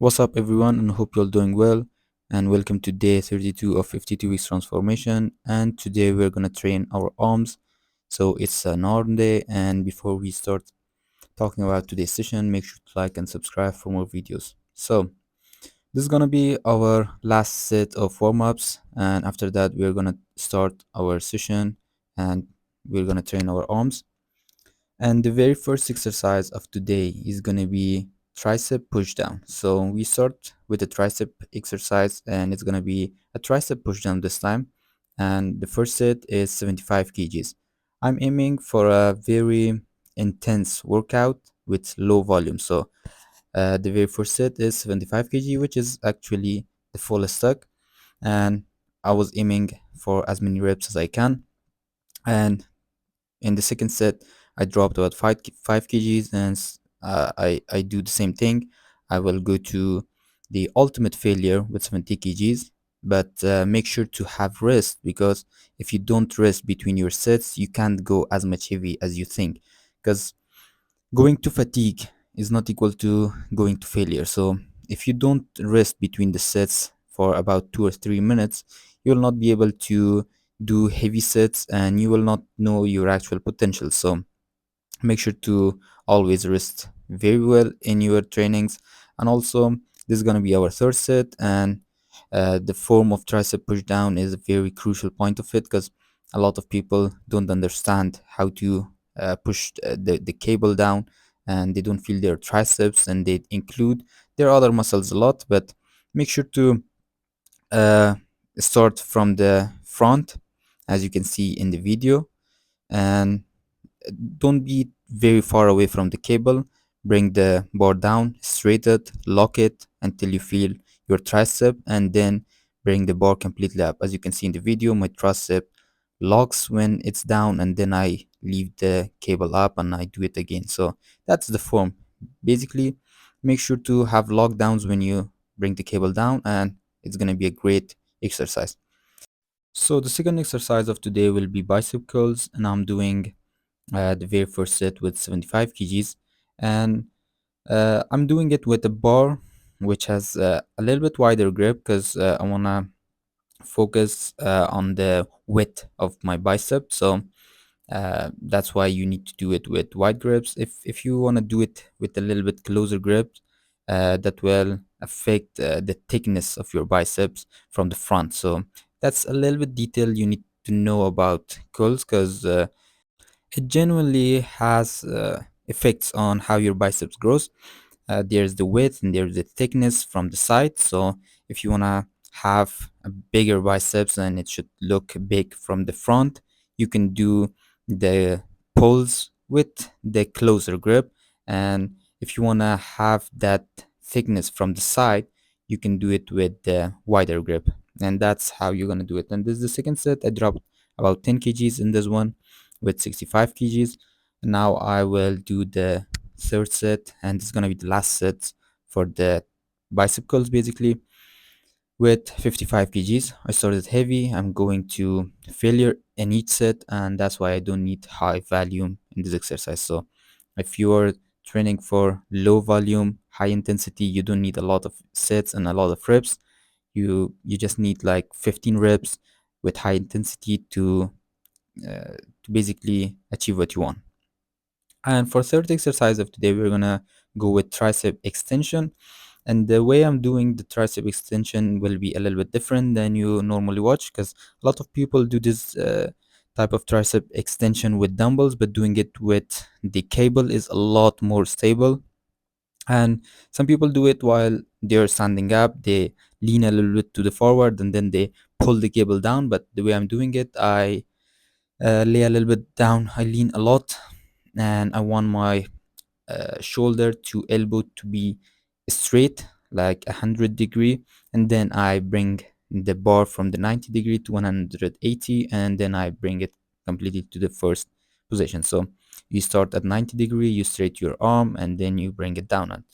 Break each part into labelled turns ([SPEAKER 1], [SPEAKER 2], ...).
[SPEAKER 1] What's up, everyone, and hope you're doing well. And welcome to day 32 of 52 weeks transformation. And today we're gonna train our arms. So it's an arm day. And before we start talking about today's session, make sure to like and subscribe for more videos. So this is gonna be our last set of warm-ups, and after that we're gonna start our session, and we're gonna train our arms. And the very first exercise of today is going to be tricep pushdown. So we start with a tricep exercise, and it's going to be a tricep pushdown this time. And the first set is 75 kgs. I'm aiming for a very intense workout with low volume. So the very first set is 75 kg, which is actually the fullest stack. And I was aiming for as many reps as I can. And in the second set, I dropped about 5 kgs, and I do the same thing. I will go to the ultimate failure with 70 kgs, but make sure to have rest, because if you don't rest between your sets, you can't go as much heavy as you think, because going to fatigue is not equal to going to failure. So if you don't rest between the sets for about 2 or 3 minutes, you will not be able to do heavy sets, and you will not know your actual potential. So make sure to always rest very well in your trainings. And also, this is going to be our third set, and the form of tricep push down is a very crucial point of it, because a lot of people don't understand how to push the cable down, and they don't feel their triceps, and they include their other muscles a lot. But make sure to uh, start from the front, as you can see in the video, and don't be very far away from the cable. Bring the bar down, straighten it, lock it until you feel your tricep, and then bring the bar completely up. As you can see in the video, my tricep locks when it's down, and then I leave the cable up and I do it again. So that's the form. Basically, make sure to have lockdowns when you bring the cable down, and it's going to be a great exercise. So the second exercise of today will be bicep curls, and I'm doing the very first set with 75 kgs, and I'm doing it with a bar which has a little bit wider grip, because I want to focus on the width of my bicep. So that's why you need to do it with wide grips. If you want to do it with a little bit closer grip, that will affect the thickness of your biceps from the front. So that's a little bit detail you need to know about curls, because it genuinely has effects on how your biceps grows. There's the width and there's the thickness from the side. So if you want to have a bigger biceps and it should look big from the front, you can do the pulls with the closer grip. And if you want to have that thickness from the side, you can do it with the wider grip. And that's how you're going to do it. And this is the second set. I dropped about 10 kgs in this one with 65 kgs. Now I will do the third set, and it's gonna be the last set for the bicep curls, basically with 55 kgs. I started heavy. I'm going to failure in each set, and that's why I don't need high volume in this exercise. So if you are training for low volume, high intensity, you don't need a lot of sets and a lot of reps. You just need like 15 reps with high intensity to basically achieve what you want. And for third exercise of today, we're gonna go with tricep extension. And the way I'm doing the tricep extension will be a little bit different than you normally watch, because a lot of people do this type of tricep extension with dumbbells, but doing it with the cable is a lot more stable. And some people do it while they're standing up. They lean a little bit to the forward, and then they pull the cable down. But the way I'm doing it, I lay a little bit down, I lean a lot, and I want my shoulder to elbow to be straight, like 100-degree, and then I bring the bar from the 90-degree to 180, and then I bring it completely to the first position. So you start at 90-degree, you straight your arm, and then you bring it down. And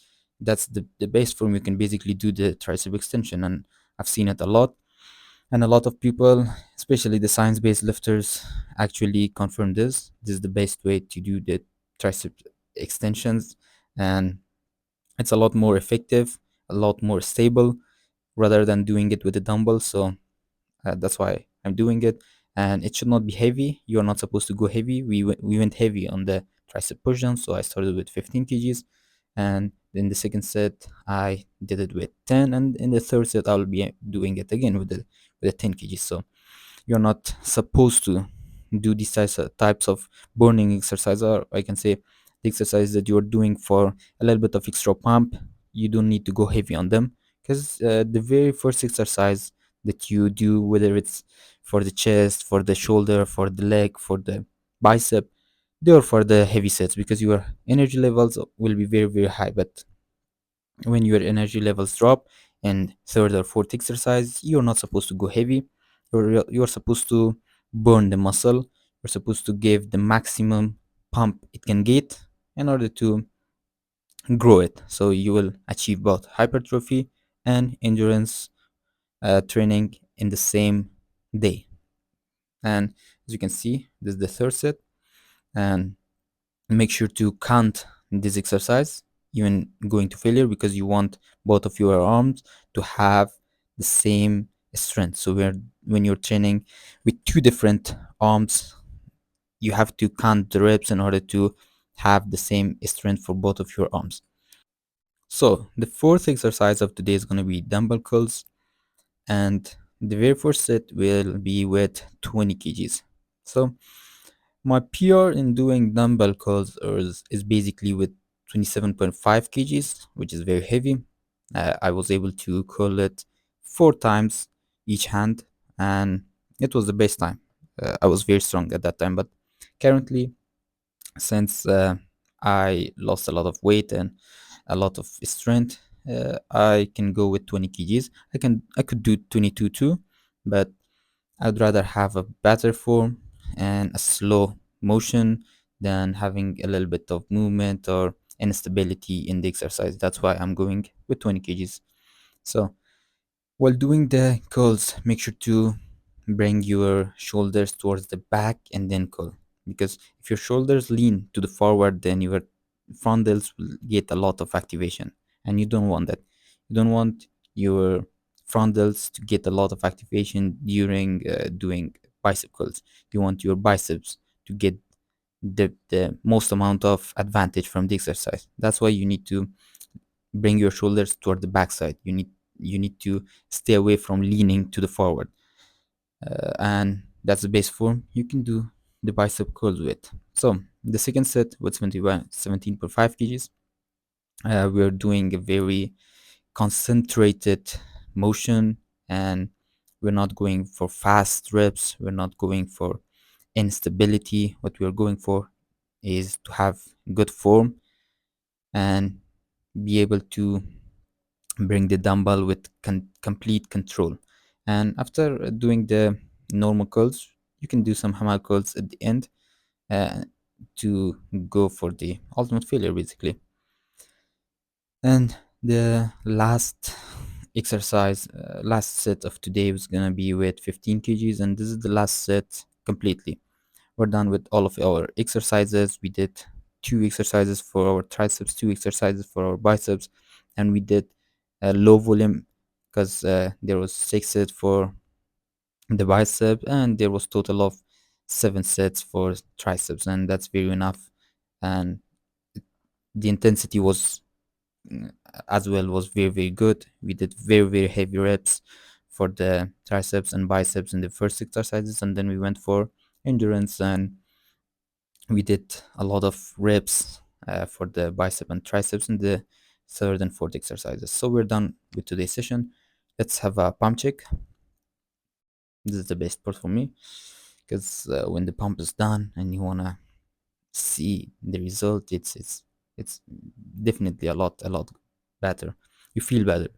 [SPEAKER 1] that's the base form. You can basically do the tricep extension, and I've seen it a lot. And a lot of people, especially the science-based lifters, actually confirm this. This is the best way to do the tricep extensions, and it's a lot more effective. a lot more stable rather than doing it with the dumbbell. So that's why I'm doing it, and it should not be heavy. You're not supposed to go heavy. We went heavy on the tricep pushdown, so I started with 15 kgs, and in the second set I did it with 10, and in the third set I'll be doing it again with the 10 kgs. So you're not supposed to do these types of burning exercise, or I can say the exercise that you're doing for a little bit of extra pump. You don't need to go heavy on them, because the very first exercise that you do, whether it's for the chest, for the shoulder, for the leg, for the bicep, they're for the heavy sets, because your energy levels will be very very high. But when your energy levels drop in third or fourth exercise, you're not supposed to go heavy. You're supposed to burn the muscle. You're supposed to give the maximum pump it can get in order to grow it, so you will achieve both hypertrophy and endurance training in the same day. And as you can see, this is the third set, and make sure to count this exercise even going to failure, because you want both of your arms to have the same strength. So when you're training with two different arms, you have to count the reps in order to have the same strength for both of your arms. So the fourth exercise of today is going to be dumbbell curls, and the very first set will be with 20 kgs. So my PR in doing dumbbell curls is basically with 27.5 kgs, which is very heavy. I was able to curl it 4 times each hand, and it was the best time. I was very strong at that time, but currently, since I lost a lot of weight and a lot of strength, I can go with 20 kgs. I could do 22 too, but I'd rather have a better form and a slow motion than having a little bit of movement or instability in the exercise. That's why I'm going with 20 kgs. So while doing the curls, make sure to bring your shoulders towards the back and then curl. Because if your shoulders lean to the forward, then your frontals will get a lot of activation, and you don't want that. You don't want your frontals to get a lot of activation during doing bicep curls. You want your biceps to get the most amount of advantage from the exercise. That's why you need to bring your shoulders toward the backside. You need to stay away from leaning to the forward, and that's the base form you can do the bicep curls with. So the second set with 17.5 kgs, we're doing a very concentrated motion, and we're not going for fast reps. We're not going for instability. What we're going for is to have good form and be able to bring the dumbbell with complete control. And after doing the normal curls, you can do some hammer curls at the end, uh, to go for the ultimate failure basically. And the last exercise, last set of today was gonna be with 15 kgs, and this is the last set completely. We're done with all of our exercises. We did 2 exercises for our triceps, 2 exercises for our biceps, and we did a low volume, because there was 6 sets for the bicep, and there was total of 7 sets for triceps, and that's very enough. And the intensity was, mm, as well, was very very good. We did very very heavy reps for the triceps and biceps in the first exercises, and then we went for endurance, and we did a lot of reps for the bicep and triceps in the third and fourth exercises. So we're done with today's session. Let's have a pump check. This is the best part for me, because when the pump is done and you wanna see the result, it's definitely a lot better. You feel better.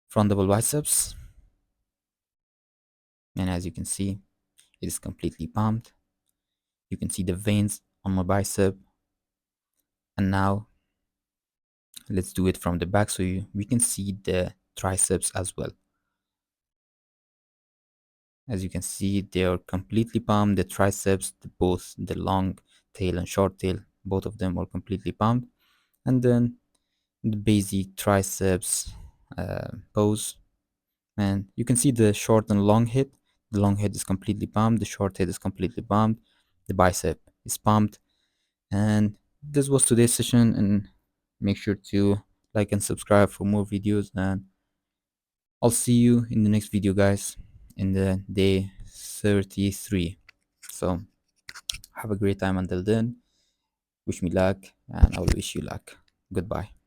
[SPEAKER 1] Front double biceps, and as you can see, it is completely pumped. You can see the veins on my bicep, and now let's do it from the back, so we can see the triceps as well. As you can see, they are completely pumped. The triceps, both the long tail and short tail, both of them are completely pumped. And then the basic triceps pose. And you can see the short and long head. The long head is completely pumped, the short head is completely pumped, the bicep is pumped. And this was today's session, and make sure to like and subscribe for more videos, and I'll see you in the next video, guys, in the day 33. So have a great time until then. Wish me luck, and I will wish you luck. Goodbye.